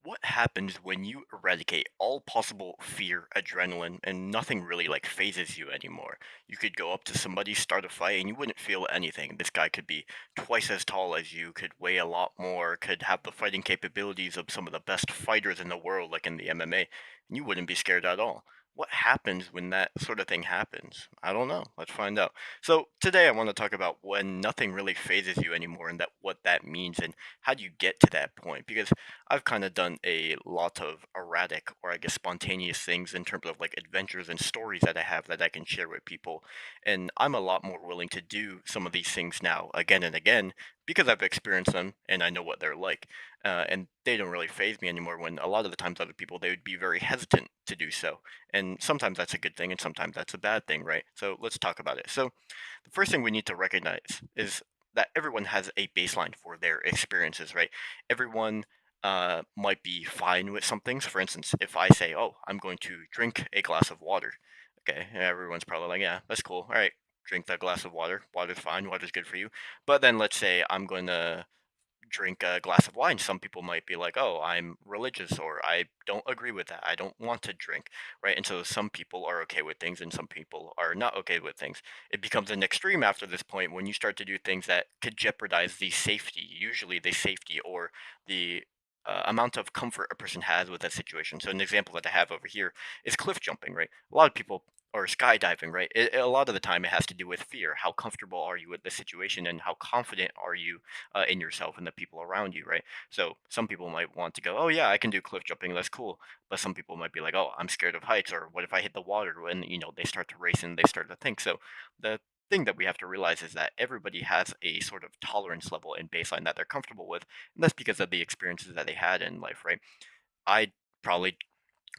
What happens when you eradicate all possible fear, adrenaline, and nothing really phases you anymore? You could go up to somebody, start a fight, and you wouldn't feel anything. This guy could be twice as tall as you, could weigh a lot more, could have the fighting capabilities of some of the best fighters in the world, like in the MMA, and you wouldn't be scared at all. What happens when that sort of thing happens? I don't know. Let's find out. So today I want to talk about when nothing really phases you anymore and that what that means and how do you get to that point? Because I've kind of done a lot of erratic or I guess spontaneous things in terms of adventures and stories that I have that I can share with people. And I'm a lot more willing to do some of these things now again and again because I've experienced them and I know what they're like. And they don't really phase me anymore when a lot of the times other people they would be very hesitant to do so. And sometimes that's a good thing and sometimes that's a bad thing, right? So let's talk about it. So the first thing we need to recognize is that everyone has a baseline for their experiences, right? Everyone might be fine with some things. For instance, if I say, "Oh, I'm going to drink a glass of water," okay, everyone's probably like, "Yeah, that's cool. All right, drink that glass of water. Water's fine. Water's good for you." But then let's say I'm going to drink a glass of wine. Some people might be like, "Oh, I'm religious," or "I don't agree with that. I don't want to drink," right? And so some people are okay with things, and some people are not okay with things. It becomes an extreme after this point when you start to do things that could jeopardize the safety, usually the safety or the amount of comfort a person has with that situation. So an example that I have over here is cliff jumping, right? A lot of people or skydiving, right? A lot of the time, it has to do with fear. How comfortable are you with the situation, and how confident are you in yourself and the people around you, right? So some people might want to go, oh yeah, I can do cliff jumping, that's cool. But some people might be like, oh, I'm scared of heights, or what if I hit the water? And they start to race and they start to think. So the thing that we have to realize is that everybody has a sort of tolerance level and baseline that they're comfortable with, and that's because of the experiences that they had in life, right? I probably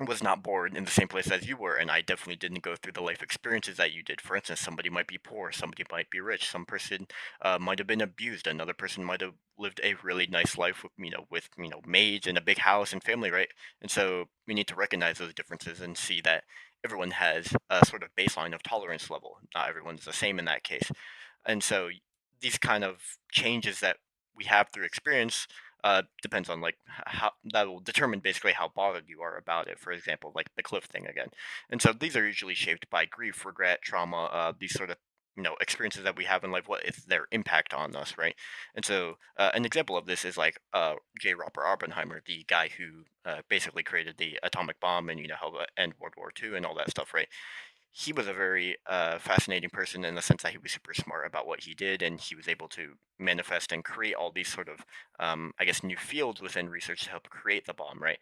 was not born in the same place as you were, and I definitely didn't go through the life experiences that you did. For instance, somebody might be poor, somebody might be rich, some person might have been abused, another person might have lived a really nice life with maids and a big house and family, right? And so we need to recognize those differences and see that everyone has a sort of baseline of tolerance level. Not everyone's the same in that case. And so these kind of changes that we have through experience depends on how that will determine basically how bothered you are about it. For example, like the cliff thing again. And so these are usually shaped by grief, regret, trauma, these sort of experiences that we have in life. What is their impact on us, right? And so an example of this is J. Robert Oppenheimer, the guy who basically created the atomic bomb and helped end World War II and all that stuff, right? He was a very fascinating person in the sense that he was super smart about what he did, and he was able to manifest and create all these sort of, I guess, new fields within research to help create the bomb, right?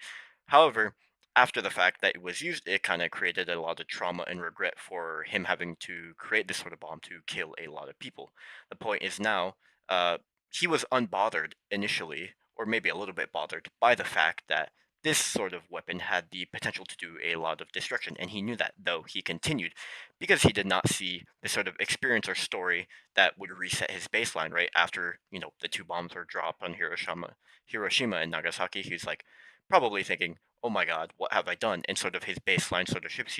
However, after the fact that it was used, it kind of created a lot of trauma and regret for him having to create this sort of bomb to kill a lot of people. The point is now, uh, he was unbothered initially, or maybe a little bit bothered by the fact that this sort of weapon had the potential to do a lot of destruction, and he knew that, though he continued, because he did not see the sort of experience or story that would reset his baseline right after the two bombs were dropped on Hiroshima and Nagasaki. He's like probably thinking, "Oh my God, what have I done?" And sort of his baseline sort of shifts.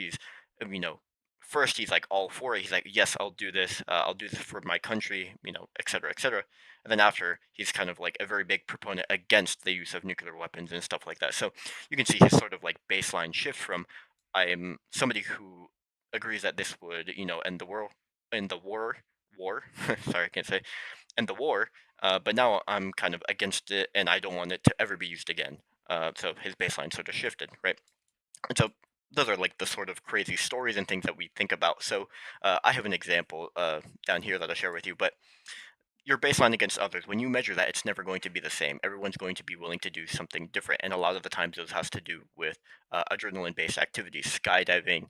Um, you know, First he's like all for it. He's like, "Yes, I'll do this. I'll do this for my country," et cetera, et cetera. And then after, he's kind of like a very big proponent against the use of nuclear weapons and stuff like that. So you can see his sort of like baseline shift from I am somebody who agrees that this would, end the world, end the war. Sorry, I can't say, end the war. But now I'm kind of against it, and I don't want it to ever be used again. So his baseline sort of shifted, right? And so those are like the sort of crazy stories and things that we think about. So I have an example down here that I'll share with you, but your baseline against others, when you measure that, it's never going to be the same. Everyone's going to be willing to do something different, and a lot of the times those has to do with adrenaline-based activities, skydiving,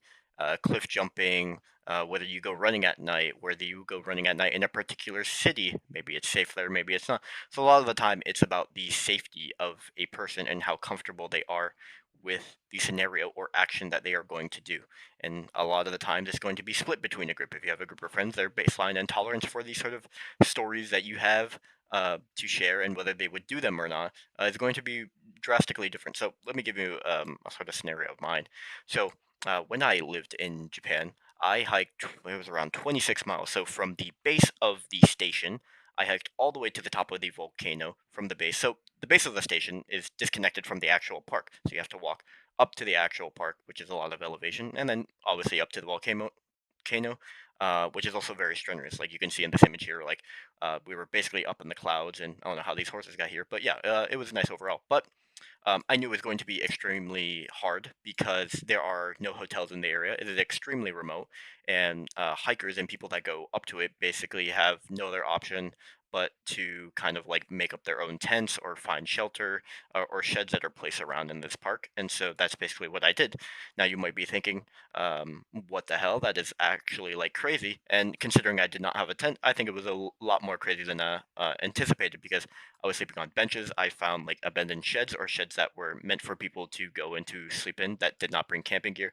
cliff jumping, whether you go running at night, whether you go running at night in a particular city. Maybe it's safe there, maybe it's not. So a lot of the time, it's about the safety of a person and how comfortable they are with the scenario or action that they are going to do. And a lot of the times, it's going to be split between a group. If you have a group of friends, their baseline and tolerance for these sort of stories that you have to share and whether they would do them or not is going to be drastically different. So let me give you a sort of scenario of mine. So when I lived in Japan, I hiked, it was around 26 miles. So from the base of the station, I hiked all the way to the top of the volcano from the base. So the base of the station is disconnected from the actual park. So you have to walk up to the actual park, which is a lot of elevation, and then obviously up to the volcano, which is also very strenuous. Like you can see in this image here, like we were basically up in the clouds, and I don't know how these horses got here, but yeah, it was nice overall. But I knew it was going to be extremely hard because there are no hotels in the area. It is extremely remote, and hikers and people that go up to it basically have no other option but to kind of like make up their own tents or find shelter or sheds that are placed around in this park. And so that's basically what I did. Now you might be thinking, what the hell? That is actually like crazy. And considering I did not have a tent, I think it was a lot more crazy than anticipated because I was sleeping on benches. I found like abandoned sheds or sheds that were meant for people to go into sleep in that did not bring camping gear.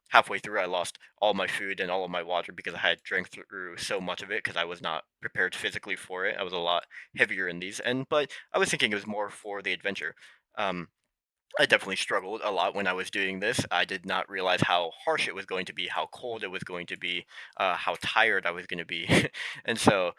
Halfway through, I lost all my food and all of my water because I had drank through so much of it because I was not prepared physically for it. I was a lot heavier in these, and but I was thinking it was more for the adventure. Um, I definitely struggled a lot when I was doing this. I did not realize how harsh it was going to be, how cold it was going to be, how tired I was going to be. And so,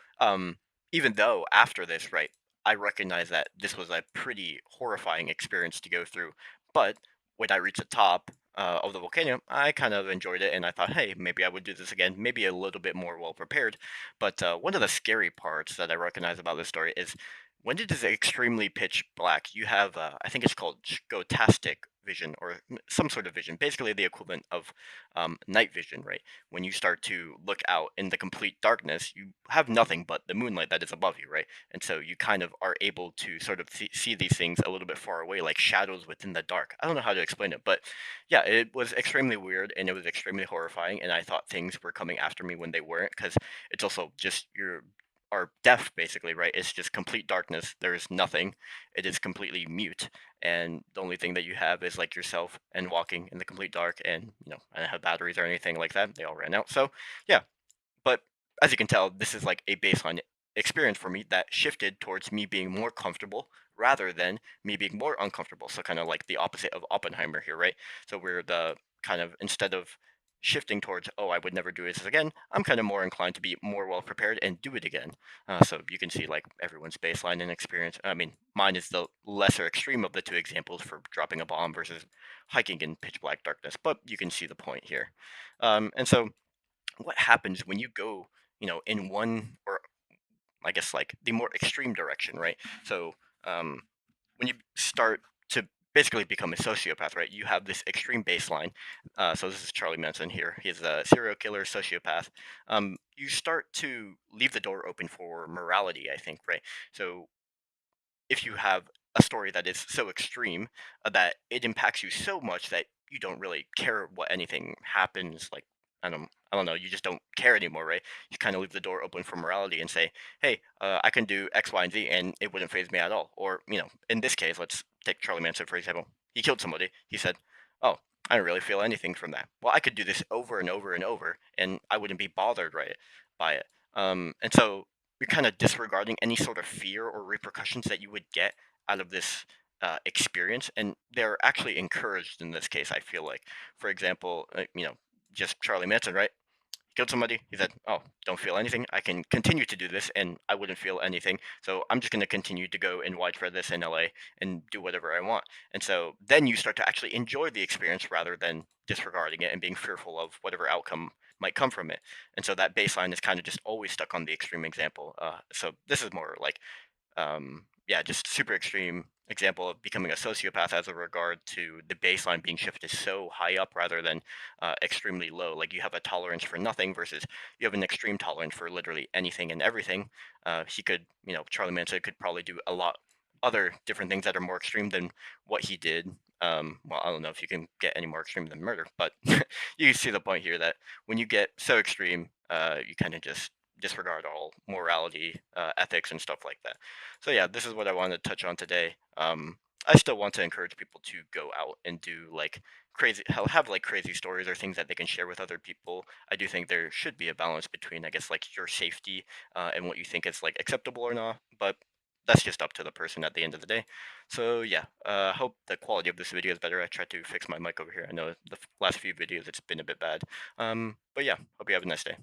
even though after this, right, I recognize that this was a pretty horrifying experience to go through. But when I reached the top of the volcano, I kind of enjoyed it and I thought, hey, maybe I would do this again, maybe a little bit more well prepared. But one of the scary parts that I recognize about this story is when it is extremely pitch black, you have, I think it's called scotastic vision or some sort of vision, basically the equivalent of night vision, right? When you start to look out in the complete darkness, you have nothing but the moonlight that is above you, right? And so you kind of are able to sort of see these things a little bit far away, like shadows within the dark. I don't know how to explain it, but yeah, it was extremely weird and it was extremely horrifying. And I thought things were coming after me when they weren't, because it's also just your are deaf basically, right? It's just complete darkness. There's nothing. It is completely mute, and the only thing that you have is like yourself and walking in the complete dark. And I don't have batteries or anything like that. They all ran out. So yeah, but as you can tell, this is like a baseline experience for me that shifted towards me being more comfortable rather than me being more uncomfortable. So kind of like the opposite of Oppenheimer here, right? So we're the kind of instead of shifting towards, oh, I would never do this again, I'm kind of more inclined to be more well prepared and do it again. So you can see like everyone's baseline and experience. I mean, mine is the lesser extreme of the two examples for dropping a bomb versus hiking in pitch black darkness, but you can see the point here. And so what happens when you go, in one, or I guess like the more extreme direction, right? So um, when you start to basically become a sociopath, right? You have this extreme baseline. So this is Charlie Manson here. He's a serial killer, sociopath. You start to leave the door open for morality, I think, right? So if you have a story that is so extreme that it impacts you so much that you don't really care what anything happens, like I don't know, you just don't care anymore, right? You kind of leave the door open for morality and say, hey, I can do X, Y, and Z, and it wouldn't phase me at all. Or in this case, let's take Charlie Manson for example. He killed somebody. He said, oh, I don't really feel anything from that. Well, I could do this over and over and over, and I wouldn't be bothered, right, by it. And so you're kind of disregarding any sort of fear or repercussions that you would get out of this experience, and they're actually encouraged in this case. I feel like, for example, just Charlie Manson, right? He killed somebody. He said, "Oh, don't feel anything. I can continue to do this, and I wouldn't feel anything. So I'm just going to continue to go and widespread this in LA and do whatever I want." And so then you start to actually enjoy the experience rather than disregarding it and being fearful of whatever outcome might come from it. And so that baseline is kind of just always stuck on the extreme example. So this is more like yeah, just super extreme example of becoming a sociopath as a regard to the baseline being shifted so high up rather than extremely low. Like you have a tolerance for nothing versus you have an extreme tolerance for literally anything and everything. He could, Charlie Manson could probably do a lot other different things that are more extreme than what he did. Well, I don't know if you can get any more extreme than murder, but you see the point here that when you get so extreme, you kind of just disregard all morality, ethics, and stuff like that. So yeah, this is what I wanted to touch on today. I still want to encourage people to go out and do like crazy, have like crazy stories or things that they can share with other people. I do think there should be a balance between, I guess, like your safety and what you think is like acceptable or not. But that's just up to the person at the end of the day. So yeah, hope the quality of this video is better. I tried to fix my mic over here. I know the last few videos it's been a bit bad. But yeah, hope you have a nice day.